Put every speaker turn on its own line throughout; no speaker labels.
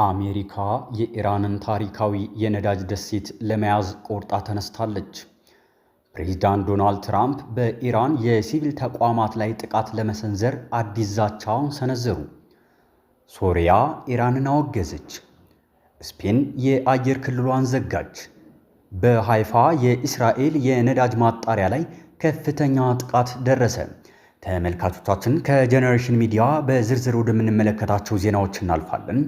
አሜሪካ የኢራንን ታሪካዊ የነዳጅ ደሴት ለመያዝ ቆርጣ ተነስታለች። ፕሬዝዳንት ዶናልድ ትራምፕ በኢራን የሲቪል ተቋማት ላይ ጥቃት ለመሰንዘር አዲስ ዛቻውን ሰነዘሩ። ሶሪያ ኢራንን አወገዘች። ስፔን የአየር ክልሏን ዘጋች። በሃይፋ የእስራኤል የነዳጅ ማጣሪያ ላይ ከፍተኛ ጥቃት ደረሰ። ተመልካቾቻችን ከጄኔሬሽን ሚዲያ በዝርዝር ወደምንመለከታቸው ዜናዎች እናልፋለን።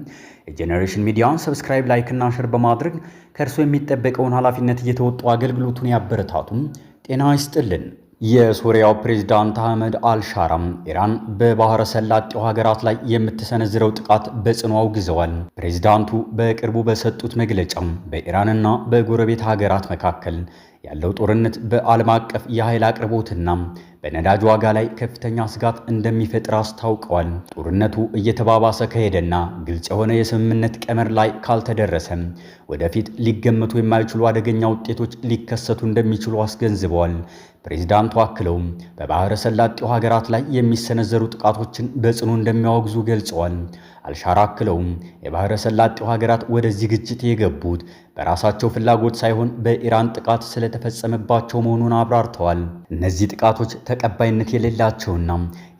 የጄኔሬሽን ሚዲያን ሰብስክራይብ፣ ላይክ እና ሼር በማድረግ ከእርሱ የሚጠበቀውን ኃላፊነት እየተወጡ አገልግሎቱን ያበረታቱም። ጤና ይስጥልን። የሶሪያው ፕሬዝዳንት አህመድ አልሻራም ኢራን በባህረ ሰላጤው ሀገራት ላይ የምትሰነዝረው ጥቃት በጽኑ አውግዘዋል። ፕሬዝዳንቱ በቅርቡ በሰጡት መግለጫም በኢራንና በጎረቤት ሀገራት መካከል ያለው ጦርነት በዓለም አቀፍ የኃይል አቅርቦትና በነዳጅ ዋጋ ላይ ከፍተኛ ስጋት እንደሚፈጥር አስታውቀዋል። ጦርነቱ እየተባባሰ ከሄደና ግልጽ የሆነ የስምምነት ቀመር ላይ ካልተደረሰ ወደፊት ሊገመቱ የማይችሉ አደገኛ ውጤቶች ሊከሰቱ እንደሚችሉ አስገንዝበዋል። ፕሬዝዳንቱ አክለውም በባህረ ሰላጤው ሀገራት ላይ የሚሰነዘሩ ጥቃቶችን በጽኑ እንደሚያወግዙ ገልጸዋል። አልሻራ አክለውም የባህረ ሰላጤው ሀገራት ወደዚህ ግጭት የገቡት በራሳቸው ፍላጎት ሳይሆን በኢራን ጥቃት ስለተፈጸመባቸው መሆኑን አብራርተዋል። እነዚህ ጥቃቶች ተቀባይነት የሌላቸውና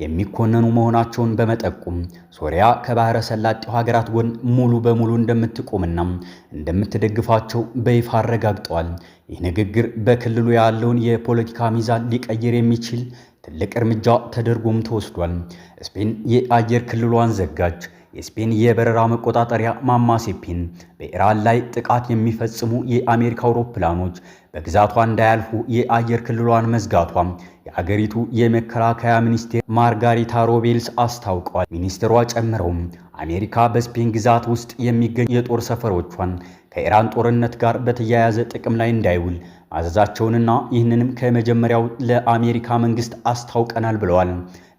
የሚኮነኑ መሆናቸውን በመጠቆም ሶሪያ ከባህረ ሰላጤው ሀገራት ጎን ሙሉ በሙሉ እንደምትቆምና እንደምትደግፋቸው በይፋ አረጋግጠዋል። ይህ ንግግር በክልሉ ያለውን የፖለቲካ ሚዛን ሊቀይር የሚችል ትልቅ እርምጃ ተደርጎም ተወስዷል። ስፔን የአየር ክልሏን ዘጋች። የስፔን የበረራ መቆጣጠሪያ ማማሴፒን በኢራን ላይ ጥቃት የሚፈጽሙ የአሜሪካ አውሮፕላኖች በግዛቷ እንዳያልፉ የአየር ክልሏን መዝጋቷ የአገሪቱ የመከላከያ ሚኒስቴር ማርጋሪታ ሮቤልስ አስታውቀዋል። ሚኒስትሯ ጨምረውም አሜሪካ በስፔን ግዛት ውስጥ የሚገኙ የጦር ሰፈሮቿን ከኢራን ጦርነት ጋር በተያያዘ ጥቅም ላይ እንዳይውል ማዘዛቸውንና ይህንንም ከመጀመሪያው ለአሜሪካ መንግስት አስታውቀናል ብለዋል።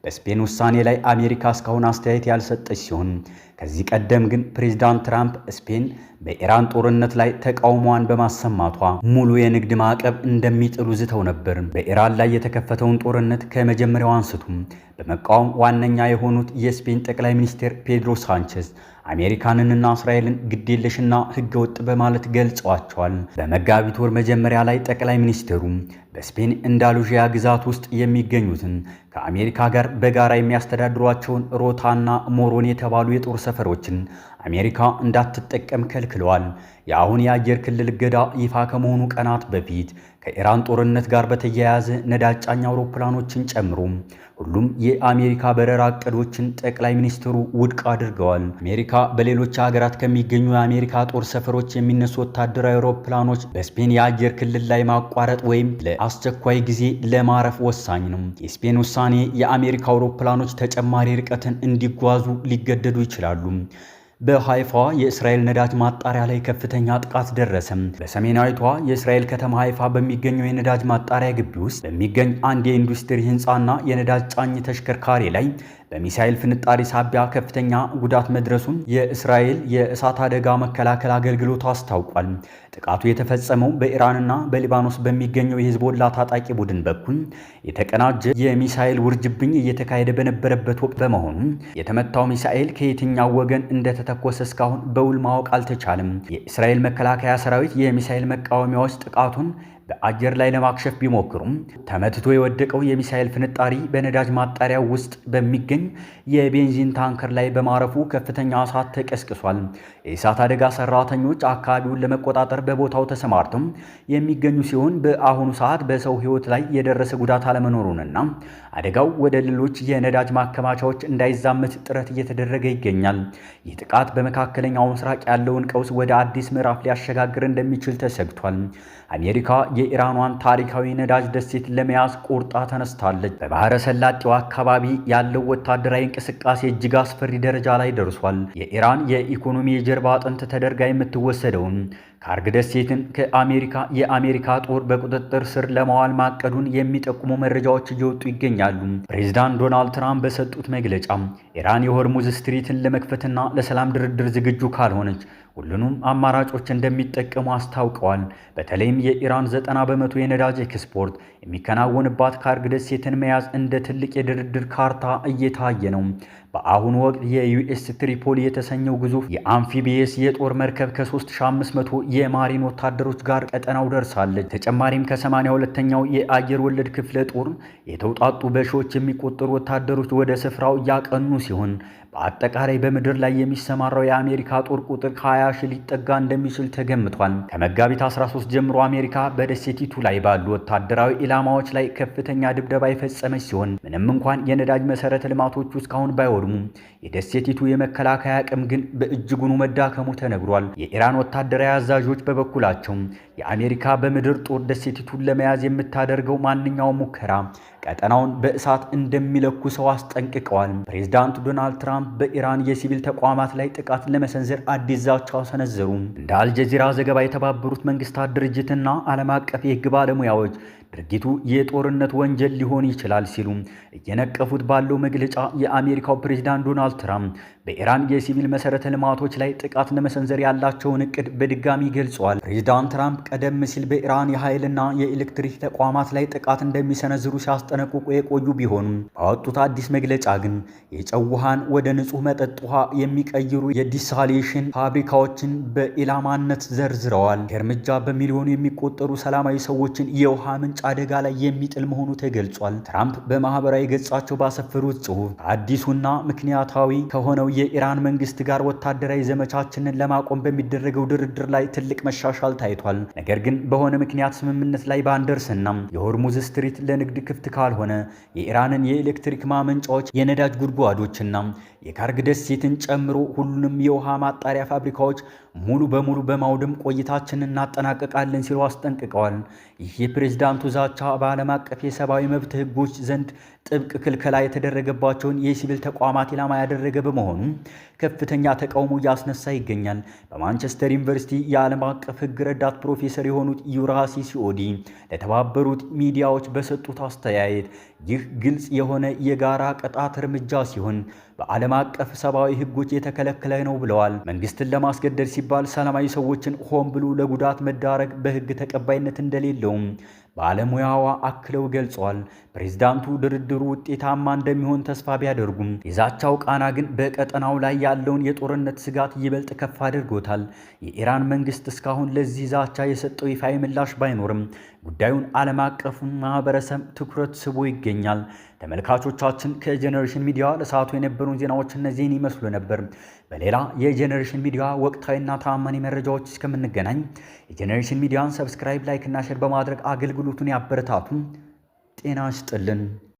በስፔን ውሳኔ ላይ አሜሪካ እስካሁን አስተያየት ያልሰጠች ሲሆን ከዚህ ቀደም ግን ፕሬዝዳንት ትራምፕ ስፔን በኢራን ጦርነት ላይ ተቃውሟን በማሰማቷ ሙሉ የንግድ ማዕቀብ እንደሚጥሉ ዝተው ነበር። በኢራን ላይ የተከፈተውን ጦርነት ከመጀመሪያው አንስቶም በመቃወም ዋነኛ የሆኑት የስፔን ጠቅላይ ሚኒስትር ፔድሮ ሳንቼዝ አሜሪካንንና እስራኤልን ግዴለሽና ህገወጥ በማለት ገልጸዋቸዋል። በመጋቢት ወር መጀመሪያ ላይ ጠቅላይ ሚኒስትሩ በስፔን አንዳሉዥያ ግዛት ውስጥ የሚገኙትን ከአሜሪካ ጋር በጋራ የሚያስተዳድሯቸውን ሮታና ሞሮን የተባሉ የጦር ሰፈሮችን አሜሪካ እንዳትጠቀም ከልክለዋል። የአሁን የአየር ክልል እገዳ ይፋ ከመሆኑ ቀናት በፊት ከኢራን ጦርነት ጋር በተያያዘ ነዳጅ ጫኝ አውሮፕላኖችን ጨምሮ ሁሉም የአሜሪካ በረራ እቅዶችን ጠቅላይ ሚኒስትሩ ውድቅ አድርገዋል። አሜሪካ በሌሎች ሀገራት ከሚገኙ የአሜሪካ ጦር ሰፈሮች የሚነሱ ወታደራዊ አውሮፕላኖች በስፔን የአየር ክልል ላይ ማቋረጥ ወይም ለአስቸኳይ ጊዜ ለማረፍ ወሳኝ ነው። የስፔን ውሳኔ የአሜሪካ አውሮፕላኖች ተጨማሪ ርቀትን እንዲጓዙ ሊገደዱ ይችላሉ። በሃይፋ የእስራኤል ነዳጅ ማጣሪያ ላይ ከፍተኛ ጥቃት ደረሰ። በሰሜናዊቷ የእስራኤል ከተማ ሃይፋ በሚገኘው የነዳጅ ማጣሪያ ግቢ ውስጥ በሚገኝ አንድ የኢንዱስትሪ ህንፃና የነዳጅ ጫኝ ተሽከርካሪ ላይ በሚሳኤል ፍንጣሪ ሳቢያ ከፍተኛ ጉዳት መድረሱን የእስራኤል የእሳት አደጋ መከላከል አገልግሎት አስታውቋል። ጥቃቱ የተፈጸመው በኢራንና በሊባኖስ በሚገኘው የሂዝቦላ ታጣቂ ቡድን በኩል የተቀናጀ የሚሳኤል ውርጅብኝ እየተካሄደ በነበረበት ወቅት በመሆኑ የተመታው ሚሳኤል ከየትኛው ወገን እንደተተኮሰ እስካሁን በውል ማወቅ አልተቻለም። የእስራኤል መከላከያ ሰራዊት የሚሳኤል መቃወሚያዎች ጥቃቱን በአየር ላይ ለማክሸፍ ቢሞክሩም ተመትቶ የወደቀው የሚሳኤል ፍንጣሪ በነዳጅ ማጣሪያው ውስጥ በሚገኝ የቤንዚን ታንከር ላይ በማረፉ ከፍተኛ እሳት ተቀስቅሷል። የእሳት አደጋ ሰራተኞች አካባቢውን ለመቆጣጠር በቦታው ተሰማርተው የሚገኙ ሲሆን በአሁኑ ሰዓት በሰው ሕይወት ላይ የደረሰ ጉዳት አለመኖሩንና አደጋው ወደ ሌሎች የነዳጅ ማከማቻዎች እንዳይዛመት ጥረት እየተደረገ ይገኛል። ይህ ጥቃት በመካከለኛው ምስራቅ ያለውን ቀውስ ወደ አዲስ ምዕራፍ ሊያሸጋግር እንደሚችል ተሰግቷል። አሜሪካ የኢራኗን ታሪካዊ ነዳጅ ደሴት ለመያዝ ቆርጣ ተነስታለች። በባህረ ሰላጤው አካባቢ ያለው ወታደራዊ እንቅስቃሴ እጅግ አስፈሪ ደረጃ ላይ ደርሷል። የኢራን የኢኮኖሚ የጀርባ አጥንት ተደርጋ የምትወሰደውን ካርግ ደሴትን የአሜሪካ ጦር በቁጥጥር ስር ለማዋል ማቀዱን የሚጠቁሙ መረጃዎች እየወጡ ይገኛሉ። ፕሬዝዳንት ዶናልድ ትራምፕ በሰጡት መግለጫ ኢራን የሆርሙዝ ስትሪትን ለመክፈትና ለሰላም ድርድር ዝግጁ ካልሆነች ሁሉንም አማራጮች እንደሚጠቀሙ አስታውቀዋል። በተለይም የኢራን 90 በመቶ የነዳጅ ኤክስፖርት የሚከናወንባት ካርግ ደሴትን መያዝ እንደ ትልቅ የድርድር ካርታ እየታየ ነው። በአሁኑ ወቅት የዩኤስ ትሪፖሊ የተሰኘው ግዙፍ የአምፊቢየስ የጦር መርከብ ከ3500 የማሪን ወታደሮች ጋር ቀጠናው ደርሳለች። ተጨማሪም ከ82ኛው የአየር ወለድ ክፍለ ጦር የተውጣጡ በሺዎች የሚቆጠሩ ወታደሮች ወደ ስፍራው እያቀኑ ሲሆን በአጠቃላይ በምድር ላይ የሚሰማራው የአሜሪካ ጦር ቁጥር 20 ሺህ ሊጠጋ እንደሚችል ተገምቷል። ከመጋቢት 13 ጀምሮ አሜሪካ በደሴቲቱ ላይ ባሉ ወታደራዊ ኢላማዎች ላይ ከፍተኛ ድብደባ የፈጸመች ሲሆን ምንም እንኳን የነዳጅ መሰረተ ልማቶቹ እስካሁን ባይወድሙም የደሴቲቱ የመከላከያ አቅም ግን በእጅጉኑ መዳከሙ ተነግሯል። የኢራን ወታደራዊ አዛዦች በበኩላቸው የአሜሪካ በምድር ጦር ደሴቲቱን ለመያዝ የምታደርገው ማንኛውም ሙከራ ቀጠናውን በእሳት እንደሚለኩሰው አስጠንቅቀዋል። ፕሬዝዳንት ዶናልድ ትራምፕ በኢራን የሲቪል ተቋማት ላይ ጥቃት ለመሰንዘር አዲስ ዛቻ ሰነዘሩ። እንደ አልጀዚራ ዘገባ የተባበሩት መንግስታት ድርጅትና ዓለም አቀፍ የሕግ ባለሙያዎች ድርጊቱ የጦርነት ወንጀል ሊሆን ይችላል ሲሉ እየነቀፉት ባለው መግለጫ የአሜሪካው ፕሬዝዳንት ዶናልድ ትራምፕ በኢራን የሲቪል መሰረተ ልማቶች ላይ ጥቃት ለመሰንዘር ያላቸውን እቅድ በድጋሚ ገልጸዋል። ፕሬዝዳንት ትራምፕ ቀደም ሲል በኢራን የኃይልና የኤሌክትሪክ ተቋማት ላይ ጥቃት እንደሚሰነዝሩ ሲያስጠነቅቁ የቆዩ ቢሆኑም ባወጡት አዲስ መግለጫ ግን የጨው ውሃን ወደ ንጹህ መጠጥ ውሃ የሚቀይሩ የዲሳሊኔሽን ፋብሪካዎችን በኢላማነት ዘርዝረዋል። እርምጃ በሚሊዮኑ የሚቆጠሩ ሰላማዊ ሰዎችን የውሃ ምንጭ አደጋ ላይ የሚጥል መሆኑ ተገልጿል። ትራምፕ በማህበራዊ ገጻቸው ባሰፈሩት ጽሑፍ አዲሱና ምክንያታዊ ከሆነው የኢራን መንግስት ጋር ወታደራዊ ዘመቻችንን ለማቆም በሚደረገው ድርድር ላይ ትልቅ መሻሻል ታይቷል። ነገር ግን በሆነ ምክንያት ስምምነት ላይ ባንደርስና የሆርሙዝ ስትሪት ለንግድ ክፍት ካልሆነ የኢራንን የኤሌክትሪክ ማመንጫዎች፣ የነዳጅ ጉድጓዶችና የካርግ ደሴትን ጨምሮ ሁሉንም የውሃ ማጣሪያ ፋብሪካዎች ሙሉ በሙሉ በማውደም ቆይታችንን እናጠናቀቃለን ሲሉ አስጠንቅቀዋል። ይህ የፕሬዝዳንቱ ዛቻ በዓለም አቀፍ የሰብአዊ መብት ሕጎች ዘንድ ጥብቅ ክልከላ የተደረገባቸውን የሲቪል ተቋማት ኢላማ ያደረገ በመሆኑ ከፍተኛ ተቃውሞ እያስነሳ ይገኛል። በማንቸስተር ዩኒቨርሲቲ የዓለም አቀፍ ሕግ ረዳት ፕሮፌሰር የሆኑት ዩራሲ ሲኦዲ ለተባበሩት ሚዲያዎች በሰጡት አስተያየት ይህ ግልጽ የሆነ የጋራ ቅጣት እርምጃ ሲሆን በዓለም አቀፍ ሰብአዊ ሕጎች የተከለከለ ነው ብለዋል። መንግስትን ለማስገደድ ሲባል ሰላማዊ ሰዎችን ሆን ብሎ ለጉዳት መዳረግ በሕግ ተቀባይነት እንደሌለውም ባለሙያዋ አክለው ገልጸዋል። ፕሬዝዳንቱ ድርድሩ ውጤታማ እንደሚሆን ተስፋ ቢያደርጉም የዛቻው ቃና ግን በቀጠናው ላይ ያለውን የጦርነት ስጋት ይበልጥ ከፍ አድርጎታል። የኢራን መንግስት እስካሁን ለዚህ ዛቻ የሰጠው ይፋዊ ምላሽ ባይኖርም ጉዳዩን ዓለም አቀፉ ማህበረሰብ ትኩረት ስቦ ይገኛል። ተመልካቾቻችን ከጄኔሬሽን ሚዲያ ለሰዓቱ የነበሩን ዜናዎች እነዚህን ይመስሉ ነበር። በሌላ የጄኔሬሽን ሚዲያ ወቅታዊና ታማኝ መረጃዎች እስከምንገናኝ የጄኔሬሽን ሚዲያን ሰብስክራይብ፣ ላይክ እና ሼር በማድረግ አገልግሎቱን ያበረታቱ። ጤና ይስጥልን።